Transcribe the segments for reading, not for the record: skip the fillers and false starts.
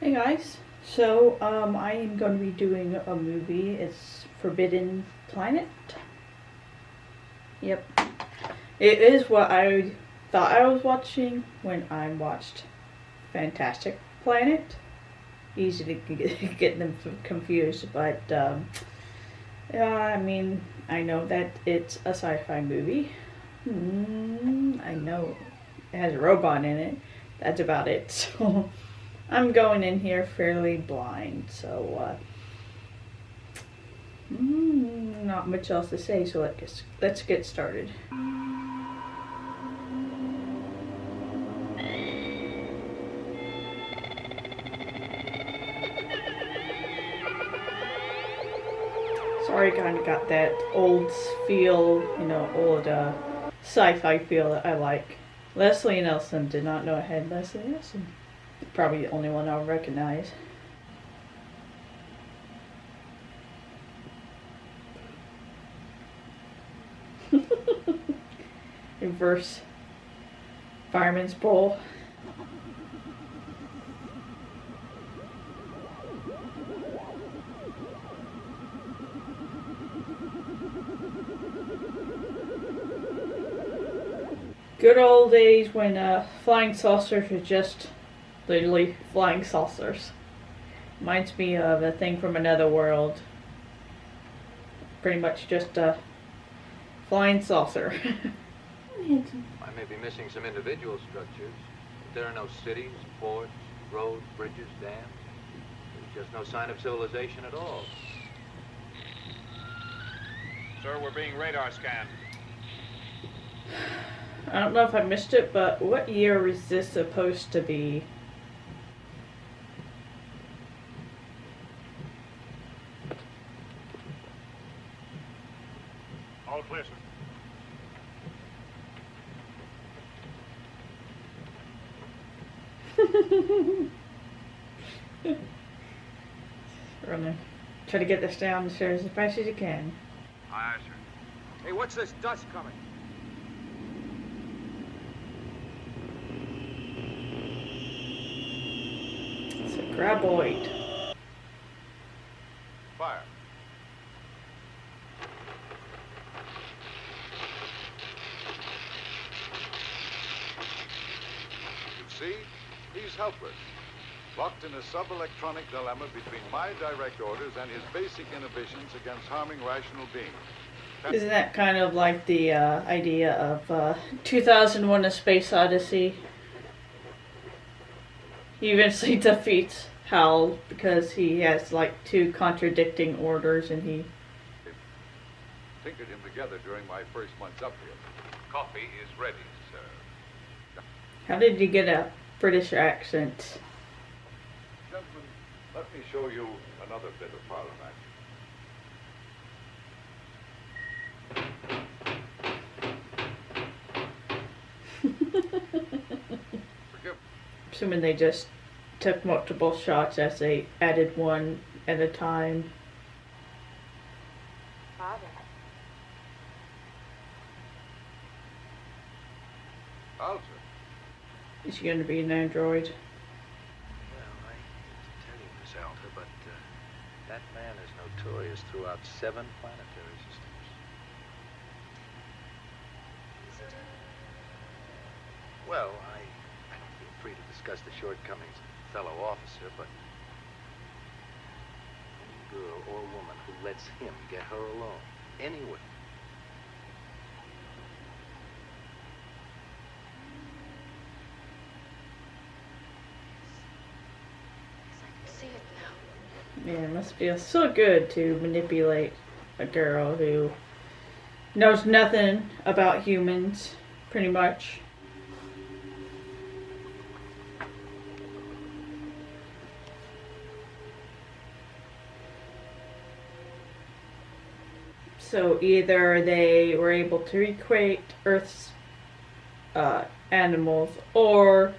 Hey guys, so I am going to be doing a movie. It's Forbidden Planet. Yep, it is what I thought I was watching when I watched Fantastic Planet. Easy to get them confused, but yeah, I mean, I know that it's a sci-fi movie. I know it has a robot in it. That's about it. So I'm going in here fairly blind, so not much else to say. So let's get started. Sorry, kind of got that old feel, old sci-fi feel that I like. Leslie Nelson, did not know I had Leslie Nelson. Probably the only one I'll recognize. Reverse fireman's pole. Good old days when flying saucers were just literally flying saucers. Reminds me of a thing from another world. Pretty much just a flying saucer. I may be missing some individual structures, but there are no cities, ports, roads, bridges, dams. There's just no sign of civilization at all. Sir, we're being radar scanned. I don't know if I missed it, but what year is this supposed to be? All clear, sir. Running. Try to get this down the stairs as fast as you can. Aye, sir. Hey, what's this dust coming? It's a graboid. Fire. You see, he's helpless, locked in a sub-electronic dilemma between my direct orders and his basic inhibitions against harming rational beings. Isn't that kind of like the idea of 2001: A Space Odyssey? He eventually defeats Hal because he has like two contradicting orders, and he Tinkered him together during my first months up here. Coffee is ready, sir. How did you get a British accent? Gentlemen, let me show you another bit of parliament. Forgive Assuming they just took multiple shots as they added one at a time. Father. Alter. Is she going to be an android? Well, I hate to tell you, Miss Alta, but that man is notorious throughout 7 planetary systems. Well, I don't feel free to discuss the shortcomings of a fellow officer, but any girl or woman who lets him get her alone, anyway, I can see it now. Yeah, it must feel so good to manipulate a girl who knows nothing about humans, pretty much. So either they were able to recreate Earth's animals, or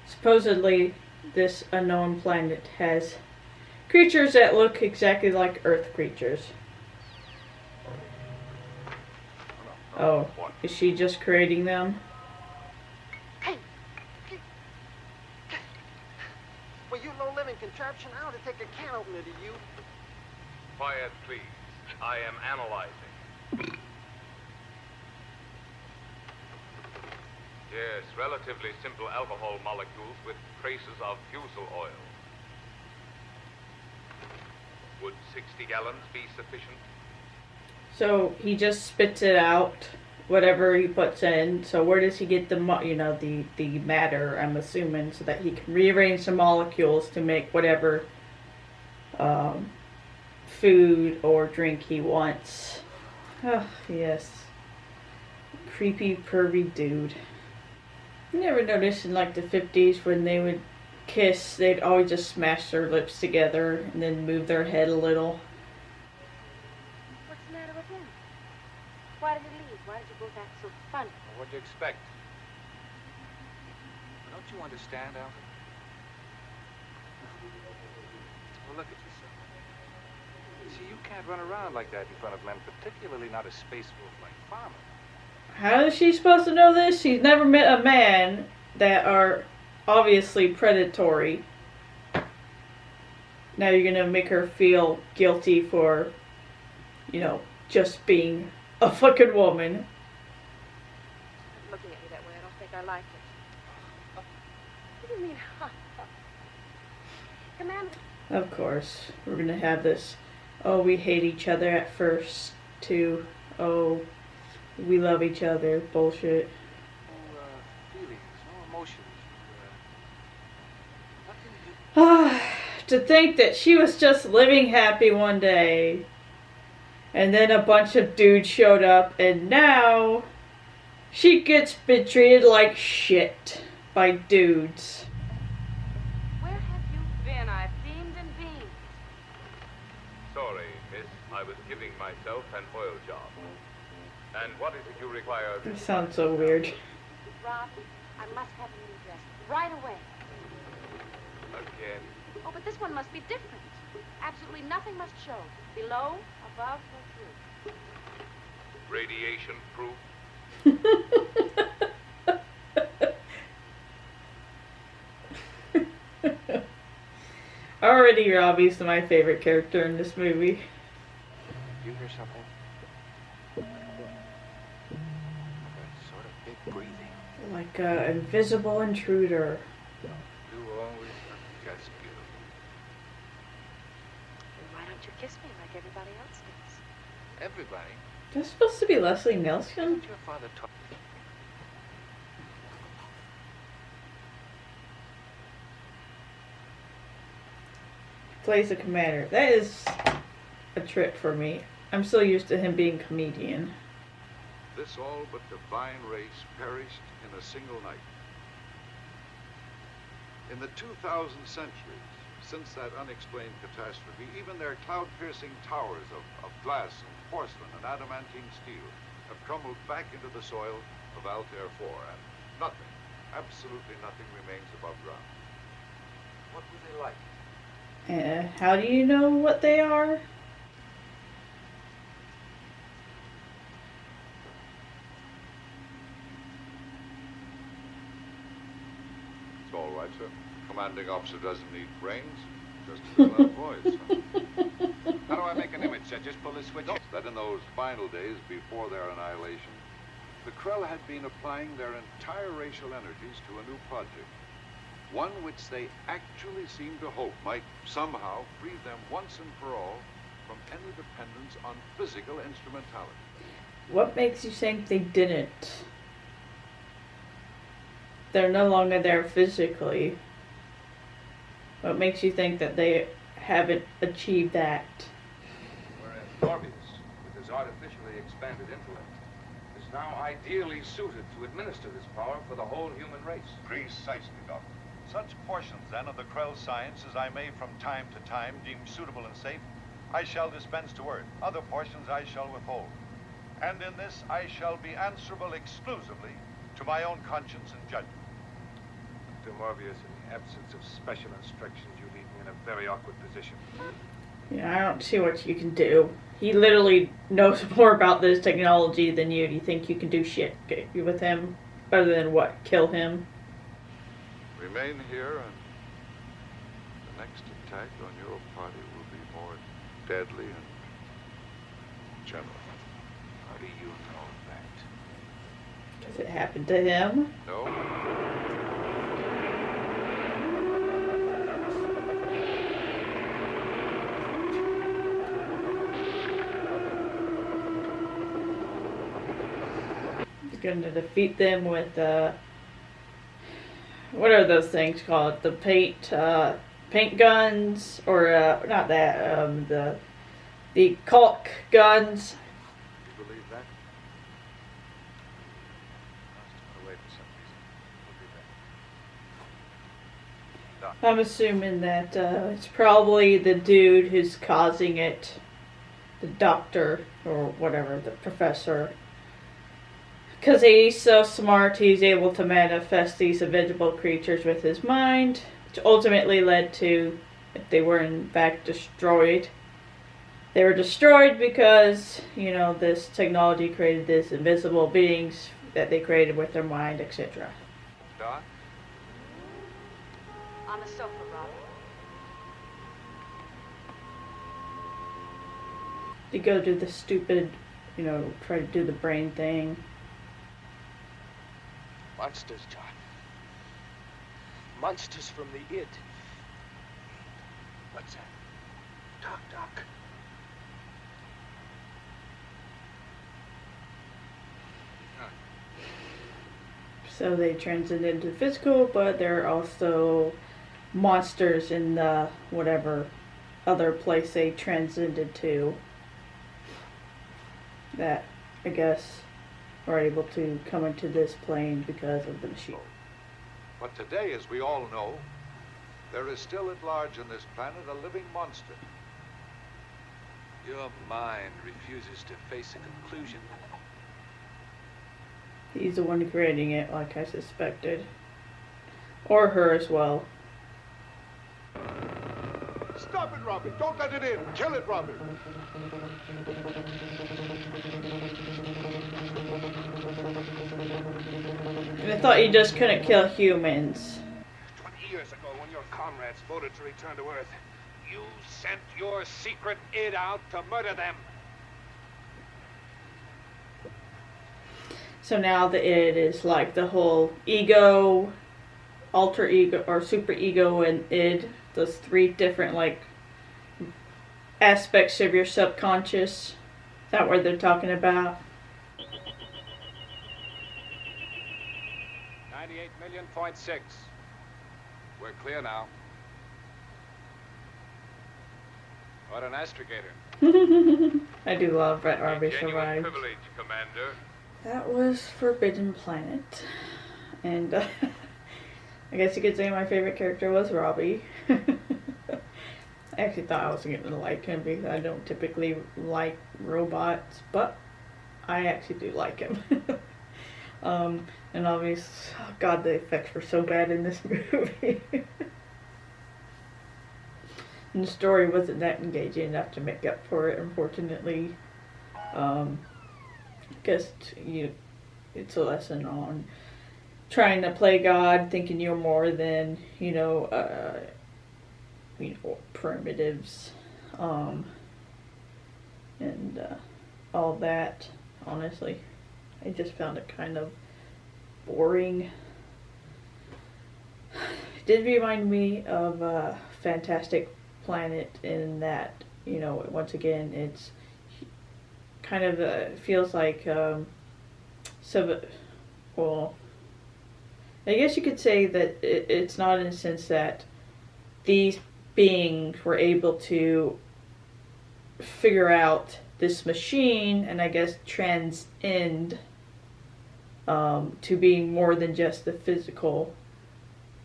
supposedly this unknown planet has creatures that look exactly like Earth creatures. Oh, is she just creating them? Hey! Will you loan living contraption. I ought to take a can opener to you. Quiet, please. I am analyzing. Yes, relatively simple alcohol molecules with traces of fusel oil. Would 60 gallons be sufficient? So he just spits it out, whatever he puts in. So where does he get the the matter? I'm assuming so that he can rearrange the molecules to make whatever food or drink he wants. Oh yes, creepy pervy dude. You never noticed in like the 50s when they would kiss, they'd always just smash their lips together and then move their head a little. What's the matter with him? Why did he leave? Why did you both act so funny? Well, what'd you expect? Don't you understand, Alfred? Well, look at yourself. You see, you can't run around like that in front of men, particularly not a space wolf like Farmer. How is she supposed to know this? She's never met a man that are obviously predatory. Now you're gonna make her feel guilty for, just being a fucking woman. Looking at me that way, I don't think I like it. What do you mean, Commander? Of course, we're gonna have this, oh, we hate each other at first, to, oh, we love each other bullshit. No feelings, no emotions. Nothing To think that she was just living happy one day, and then a bunch of dudes showed up, and now she gets been treated like shit by dudes. Where have you been? I've beamed and beamed. Sorry, miss. I was giving myself an oil job. And what is it you require? That sounds so weird. Rob, I must have a new dress right away. Again. Oh, but this one must be different. Absolutely nothing must show. Below, above, or through. Radiation proof. Already Robbie's my favorite character in this movie. You hear something? Sort of big breathing. Like an invisible intruder. You always look just beautiful. Then why don't you kiss me like everybody else does? Everybody. That's supposed to be Leslie Nielsen? Did your father talk? Plays the commander. That is a trip for me. I'm so used to him being comedian. This all but divine race perished in a single night. In the 2000 centuries, since that unexplained catastrophe, even their cloud-piercing towers of glass and porcelain and adamantine steel have crumbled back into the soil of Altair 4, and nothing, absolutely nothing remains above ground. What were they like? How do you know what they are? It's all right, sir. Commanding officer doesn't need brains, just a little voice. How do I make an image, sir? Just pull this switch? No, that in those final days before their annihilation, the Krell had been applying their entire racial energies to a new project. One which they actually seemed to hope might somehow free them once and for all from any dependence on physical instrumentality. What makes you think they didn't? They're no longer there physically. What makes you think that they haven't achieved that? Whereas Morbius, with his artificially expanded intellect, is now ideally suited to administer this power for the whole human race. Precisely, Doctor. Such portions, then, of the Krell science as I may from time to time deem suitable and safe, I shall dispense to Earth. Other portions I shall withhold. And in this I shall be answerable exclusively to my own conscience and judgment. Dr. Morbius, in the absence of special instructions, you leave me in a very awkward position. Yeah, I don't see what you can do. He literally knows more about this technology than you. Do you think you can do shit with him? Other than what? Kill him? Remain here and next attack on your party will be more deadly and general. How do you know that? Does it happen to him? No? You're gonna defeat them with what are those things called? The paint guns, or not that, the caulk guns. You believe that? I'll wait for some reason. We'll be back. I'm assuming that it's probably the dude who's causing it, the doctor or whatever, the professor. Because he's so smart, he's able to manifest these invisible creatures with his mind, which ultimately led to, if they were in fact destroyed, they were destroyed because, you know, this technology created these invisible beings that they created with their mind, etc. Doc? On the sofa, Rob. You go do the stupid, you know, try to do the brain thing. Monsters, John. Monsters from the id. What's that? Doc. So they transcend into physical, but there are also monsters in the whatever other place they transcended to that, I guess, are able to come into this plane because of the machine. But today, as we all know, there is still at large on this planet a living monster. Your mind refuses to face a conclusion. He's the one creating it, like I suspected. Or her as well. Stop it, Robbie! Don't let it in! Kill it, Robbie! And I thought you just couldn't kill humans. 20 years ago, when your comrades voted to return to Earth, you sent your secret id out to murder them. So now the id is like the whole ego, alter ego, or super ego and id. Those three different like aspects of your subconscious. Is that what they're talking about? 98.6. We're clear now. What an astrogator. I do love Brett Harvey Genuine survived. privilege, Commander. That was Forbidden Planet. And I guess you could say my favorite character was Robbie. I actually thought I wasn't going to like him because I don't typically like robots, but I actually do like him. And obviously, oh God, the effects were so bad in this movie. And the story wasn't that engaging enough to make up for it, unfortunately. Guess it's a lesson on trying to play God, thinking you're more than, primitives, and all that. Honestly, I just found it kind of boring. It did remind me of Fantastic Planet in that, once again, it's kind of feels like well, I guess you could say that it's not in the sense that these beings were able to figure out this machine and I guess transcend to being more than just the physical.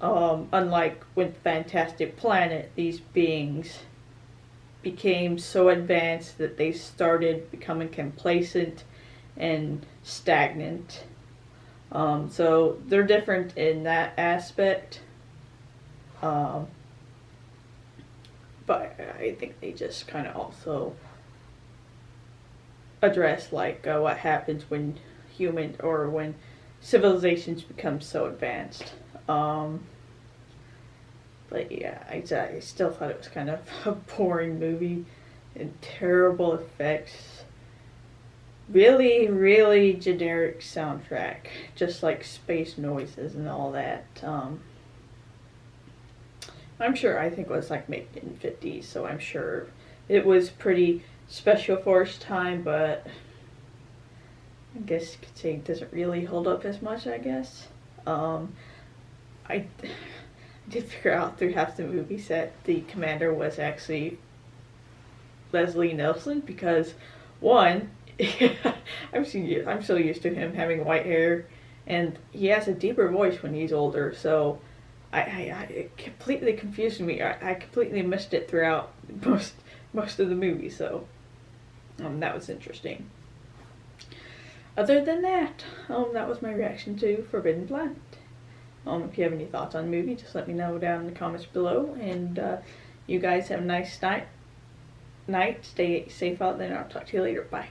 Unlike with Fantastic Planet, these beings became so advanced that they started becoming complacent and stagnant. So they're different in that aspect. But I think they just kind of also address like what happens when when civilizations become so advanced. But But yeah, I still thought it was kind of a boring movie and terrible effects. Really, really generic soundtrack, just like space noises and all that. I'm sure, I think it was like made in the 50s, so I'm sure it was pretty special for its time, but I guess you could say it doesn't really hold up as much, I guess. I did figure out through half the movie that the commander was actually Leslie Nielsen, because one, I'm so used to him having white hair, and he has a deeper voice when he's older, so it completely confused me. I completely missed it throughout most of the movie, so that was interesting. Other than that, that was my reaction to Forbidden Planet. If you have any thoughts on the movie, just let me know down in the comments below, and you guys have a nice night. Stay safe out there, and I'll talk to you later. Bye.